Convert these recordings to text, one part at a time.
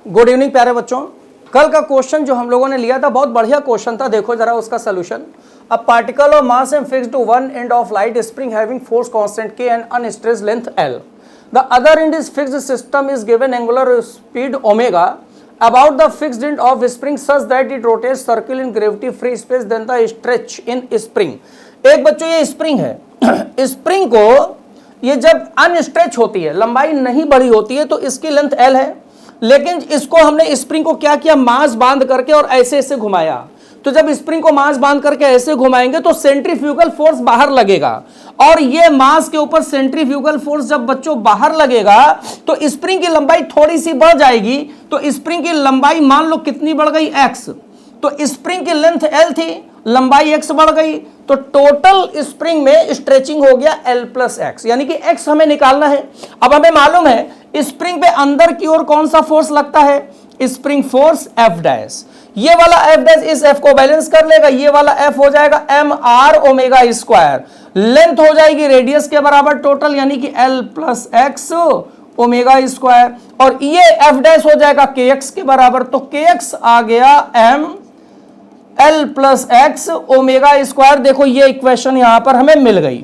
Good evening प्यारे बच्चों। कल का क्वेश्चन जो हम लोगों ने लिया था बहुत बढ़िया क्वेश्चन था, देखो जरा उसका solution. A particle of mass m fixed to one end of light spring having force constant k and unstretched length l. The other end is fixed system is given angular speed omega about the fixed end of spring such that it rotates circle in gravity free space then the stretch in spring। एक बच्चों ये spring है, spring को ये जब unstretched होती है, लंबाई नहीं बड़ी होती है, तो इसकी लेंथ एल है, लेकिन इसको हमने स्प्रिंग को क्या किया, मास बांध करके और ऐसे ऐसे घुमाया। तो जब स्प्रिंग को मास बांध करके ऐसे घुमाएंगे तो सेंट्रीफ्यूगल फोर्स बाहर लगेगा, और ये मास के ऊपर सेंट्रीफ्यूगल फोर्स जब बच्चों बाहर लगेगा तो स्प्रिंग की लंबाई थोड़ी सी बढ़ जाएगी। तो स्प्रिंग की लंबाई मान लो कितनी बढ़ गई, x। तो स्प्रिंग की लेंथ l थी, लंबाई x बढ़ गई, तो टोटल स्प्रिंग में स्ट्रेचिंग हो गया l प्लस एक्स, यानी कि x हमें निकालना है। अब हमें मालूम है स्प्रिंग पे अंदर की ओर कौन सा फोर्स लगता है, स्प्रिंग फोर्स F डैश। ये वाला F डैश इस F को बैलेंस कर लेगा, ये वाला F हो जाएगा mr ओमेगा स्क्वायर, लेंथ हो जाएगी रेडियस के बराबर टोटल, यानी कि l plus x omega square, और ये F डैश हो जाएगा kx के बराबर, तो kx आ गया m l plus x omega square. देखो ये इक्वेशन यहां पर हमें मिल गई।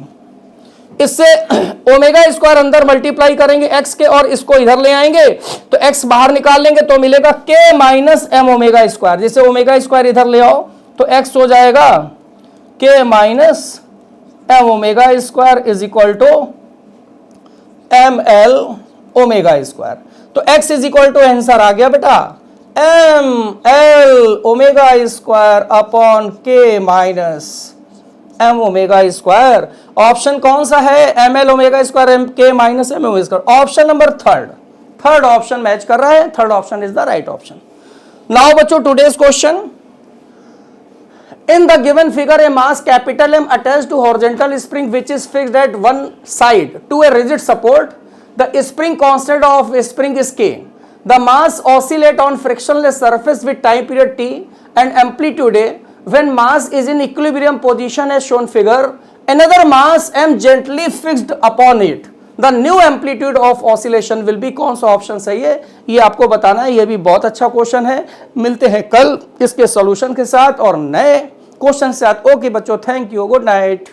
इससे ओमेगा स्क्वायर अंदर मल्टीप्लाई करेंगे x के और इसको इधर ले आएंगे तो x बाहर निकाल लेंगे तो मिलेगा k minus m omega square. जैसे ओमेगा स्क्वायर इधर ले आओ तो x हो जाएगा k minus m omega square is equal to m l omega square. तो x is equal to answer आ गया बेटा m l omega square upon k minus m omega square. Option कौन सा है, m l omega square m k minus m omega square. Option number third option match कर रहा है, third option is the right option. Now बच्चों today's question, in the given figure a mass capital M attached to horizontal spring which is fixed at one side to a rigid support. The spring constant of spring is K. The mass oscillate on frictionless surface with time period T and amplitude A. When mass is in equilibrium position as shown figure, another mass M gently fixed upon it. The new amplitude of oscillation will be। कौन सा option सही है ये आपको बताना है। ये भी बहुत अच्छा क्वेश्चन है। मिलते हैं कल इसके सॉल्यूशन के साथ और नए क्वेश्चन के साथ। ओके बच्चों, थैंक यू, गुड नाइट।